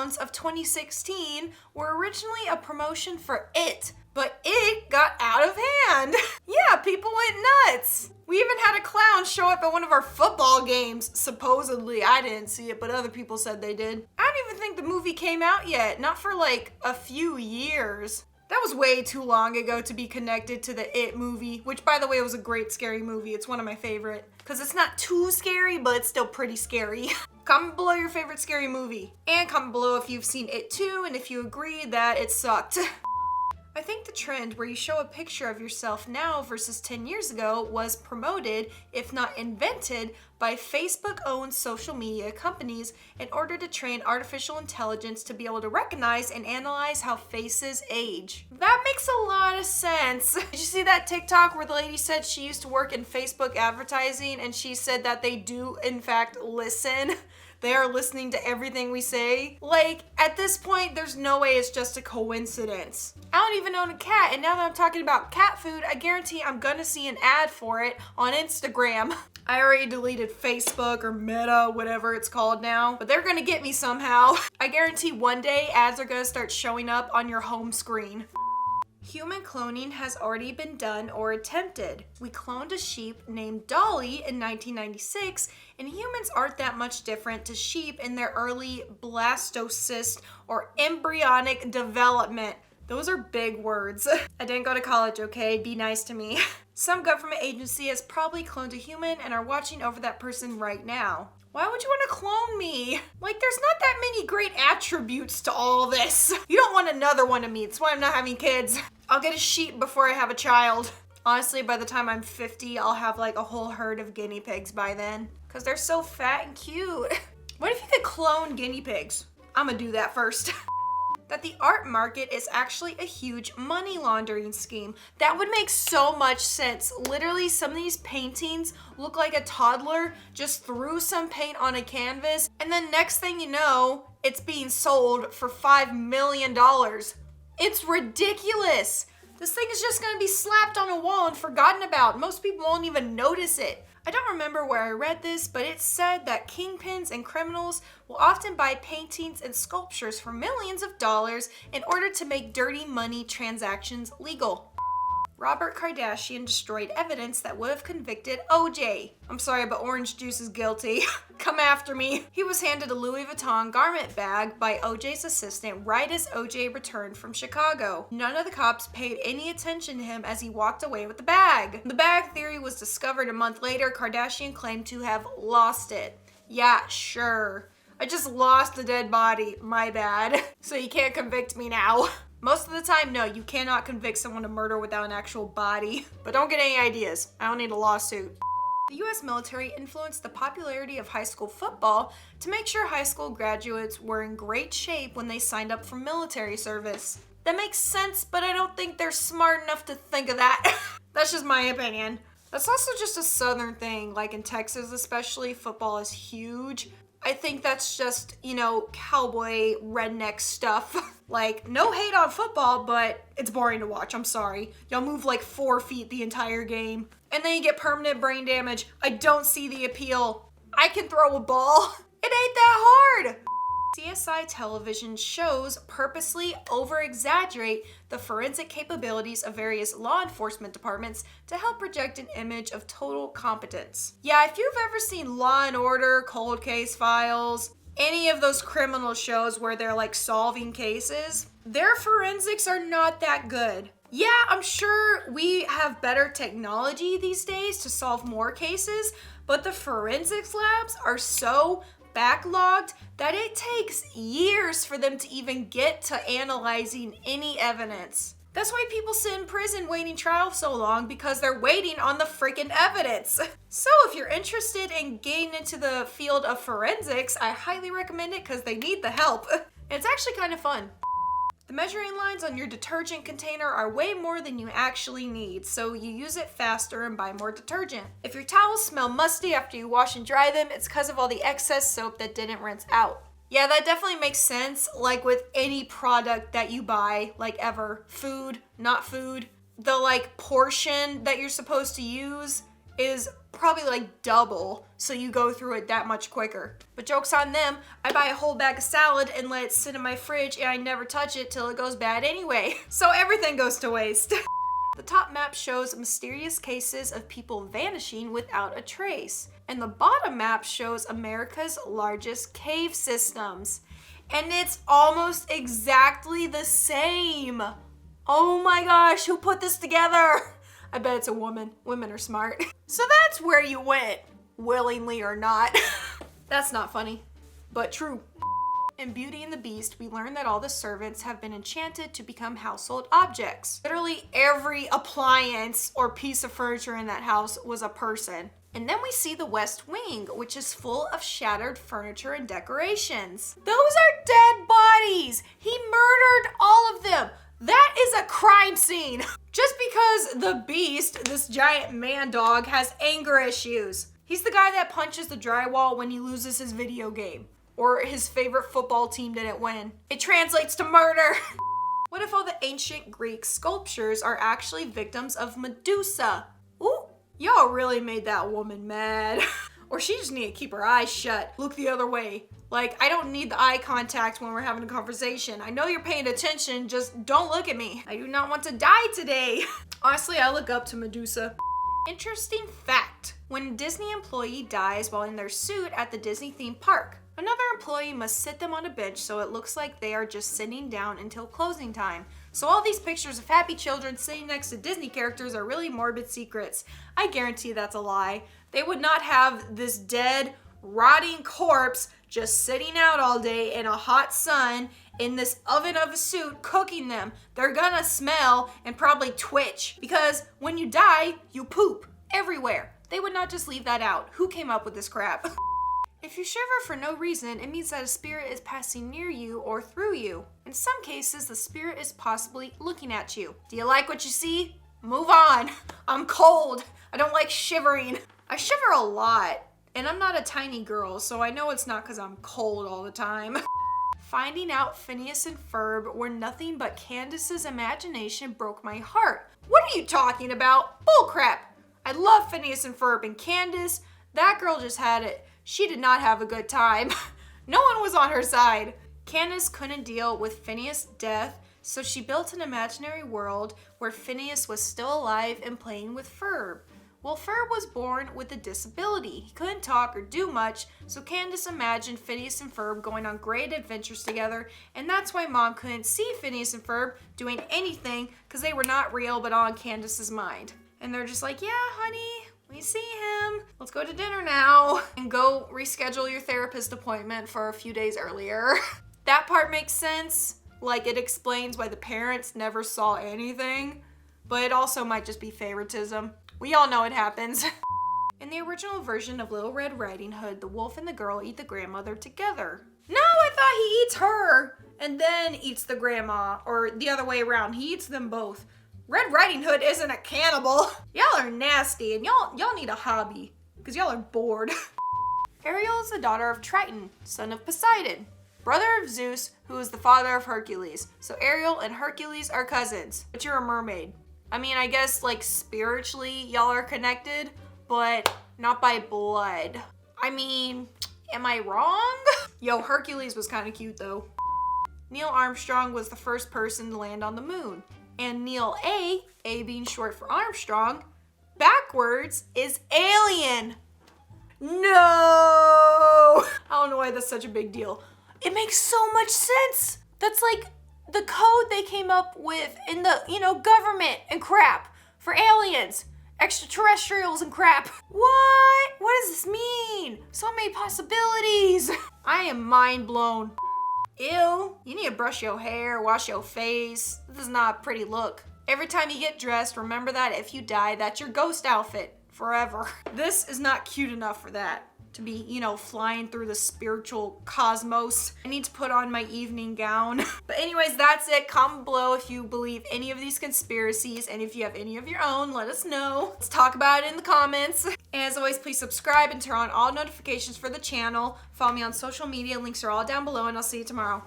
clowns of 2016 were originally a promotion for It, but it got out of hand. Yeah, people went nuts. We even had a clown show up at one of our football games. Supposedly, I didn't see it, but other people said they did. I don't even think the movie came out yet, not for like a few years. That was way too long ago to be connected to the It movie, which by the way was a great scary movie. It's one of my favorite. Because it's not too scary, but it's still pretty scary. Comment below your favorite scary movie. And comment below if you've seen It too, and if you agree that it sucked. I think the trend where you show a picture of yourself now versus 10 years ago was promoted, if not invented, by Facebook-owned social media companies in order to train artificial intelligence to be able to recognize and analyze how faces age. That makes a lot of sense. Did you see that TikTok where the lady said she used to work in Facebook advertising and she said that they do in fact listen? They are listening to everything we say. Like, at this point, there's no way it's just a coincidence. I don't even own a cat, and now that I'm talking about cat food, I guarantee I'm gonna see an ad for it on Instagram. I already deleted Facebook or Meta, whatever it's called now, but they're gonna get me somehow. I guarantee one day ads are gonna start showing up on your home screen. Human cloning has already been done or attempted. We cloned a sheep named Dolly in 1996, and humans aren't that much different to sheep in their early blastocyst or embryonic development. Those are big words. I didn't go to college, okay? Be nice to me. Some government agency has probably cloned a human and are watching over that person right now. Why would you want to clone me? Like, there's not that many great attributes to all this. You don't want another one of me. That's why I'm not having kids. I'll get a sheep before I have a child. Honestly, by the time I'm 50, I'll have like a whole herd of guinea pigs by then. Because they're so fat and cute. What if you could clone guinea pigs? I'm gonna do that first. That the art market is actually a huge money laundering scheme. That would make so much sense. Literally, some of these paintings look like a toddler just threw some paint on a canvas, and then next thing you know, it's being sold for $5 million. It's ridiculous. This thing is just gonna be slapped on a wall and forgotten about. Most people won't even notice it. I don't remember where I read this, but it said that kingpins and criminals will often buy paintings and sculptures for millions of dollars in order to make dirty money transactions legal. Robert Kardashian destroyed evidence that would have convicted OJ. I'm sorry, but orange juice is guilty. Come after me. He was handed a Louis Vuitton garment bag by OJ's assistant right as OJ returned from Chicago. None of the cops paid any attention to him as he walked away with the bag. The bag theory was discovered a month later. Kardashian claimed to have lost it. Yeah, sure. I just lost a dead body. My bad. So you can't convict me now. Most of the time, no, you cannot convict someone of murder without an actual body. But don't get any ideas. I don't need a lawsuit. The US military influenced the popularity of high school football to make sure high school graduates were in great shape when they signed up for military service. That makes sense, but I don't think they're smart enough to think of that. That's just my opinion. That's also just a southern thing. Like in Texas especially, football is huge. I think that's just, you know, cowboy redneck stuff. Like, no hate on football, but it's boring to watch. I'm sorry. Y'all move like 4 feet the entire game. And then you get permanent brain damage. I don't see the appeal. I can throw a ball. It ain't that hard. CSI television shows purposely over-exaggerate the forensic capabilities of various law enforcement departments to help project an image of total competence. Yeah, if you've ever seen Law & Order, Cold Case Files, any of those criminal shows where they're like solving cases, their forensics are not that good. Yeah, I'm sure we have better technology these days to solve more cases, but the forensics labs are so backlogged that it takes years for them to even get to analyzing any evidence. That's why people sit in prison waiting trial so long, because they're waiting on the freaking evidence. So if you're interested in getting into the field of forensics, I highly recommend it because they need the help. It's actually kind of fun. The measuring lines on your detergent container are way more than you actually need, so you use it faster and buy more detergent. If your towels smell musty after you wash and dry them, it's because of all the excess soap that didn't rinse out. Yeah, that definitely makes sense, like with any product that you buy, like ever. Food, not food. The like portion that you're supposed to use is probably like double, so you go through it that much quicker. But joke's on them, I buy a whole bag of salad and let it sit in my fridge and I never touch it till it goes bad anyway. So everything goes to waste. The top map shows mysterious cases of people vanishing without a trace. And the bottom map shows America's largest cave systems. And it's almost exactly the same. Oh my gosh, who put this together? I bet it's a woman. Women are smart. So that's where you went, willingly or not. That's not funny, but true. In Beauty and the Beast, we learn that all the servants have been enchanted to become household objects. Literally every appliance or piece of furniture in that house was a person. And then we see the West Wing, which is full of shattered furniture and decorations. Those are dead bodies. He murdered all of them. That is a crime scene. Just because the Beast, this giant man dog, has anger issues. He's the guy that punches the drywall when he loses his video game. Or his favorite football team didn't win. It translates to murder. What if all the ancient Greek sculptures are actually victims of Medusa? Ooh, y'all really made that woman mad. Or she just need to keep her eyes shut. Look the other way. Like, I don't need the eye contact when we're having a conversation. I know you're paying attention, just don't look at me. I do not want to die today. Honestly, I look up to Medusa. Interesting fact. When a Disney employee dies while in their suit at the Disney theme park, another employee must sit them on a bench so it looks like they are just sitting down until closing time. So all these pictures of happy children sitting next to Disney characters are really morbid secrets. I guarantee that's a lie. They would not have this dead, rotting corpse just sitting out all day in a hot sun in this oven of a suit cooking them. They're gonna smell and probably twitch because when you die, you poop everywhere. They would not just leave that out. Who came up with this crap? If you shiver for no reason, it means that a spirit is passing near you or through you. In some cases, the spirit is possibly looking at you. Do you like what you see? Move on. I'm cold. I don't like shivering. I shiver a lot, and I'm not a tiny girl, so I know it's not because I'm cold all the time. Finding out Phineas and Ferb were nothing but Candace's imagination broke my heart. What are you talking about? Bullcrap. I love Phineas and Ferb, and Candace, that girl just had it. She did not have a good time. No one was on her side. Candace couldn't deal with Phineas' death, so she built an imaginary world where Phineas was still alive and playing with Ferb. Well, Ferb was born with a disability. He couldn't talk or do much, so Candace imagined Phineas and Ferb going on great adventures together, and that's why Mom couldn't see Phineas and Ferb doing anything because they were not real but on Candace's mind. And they're just like, yeah, honey, we see him. Let's go to dinner now and go reschedule your therapist appointment for a few days earlier. That part makes sense. Like, it explains why the parents never saw anything, but it also might just be favoritism. We all know it happens. In the original version of Little Red Riding Hood, the wolf and the girl eat the grandmother together. No, I thought he eats her and then eats the grandma, or the other way around. He eats them both. Red Riding Hood isn't a cannibal. Y'all are nasty and y'all need a hobby because y'all are bored. Ariel is the daughter of Triton, son of Poseidon, brother of Zeus, who is the father of Hercules. So Ariel and Hercules are cousins, but you're a mermaid. I mean, I guess like spiritually y'all are connected, but not by blood. I mean, am I wrong? Yo, Hercules was kind of cute though. Neil Armstrong was the first person to land on the moon. And Neil A being short for Armstrong, backwards is alien. No! I don't know why that's such a big deal. It makes so much sense. That's like the code they came up with in the, government and crap for aliens, extraterrestrials and crap. What? What does this mean? So many possibilities. I am mind blown. Ew, you need to brush your hair, wash your face. This is not a pretty look. Every time you get dressed, remember that if you die, that's your ghost outfit forever. This is not cute enough for that. To be, flying through the spiritual cosmos. I need to put on my evening gown. But anyways, that's it. Comment below if you believe any of these conspiracies, and if you have any of your own, let us know. Let's talk about it in the comments. And as always, please subscribe and turn on all notifications for the channel. Follow me on social media. Links are all down below, and I'll see you tomorrow.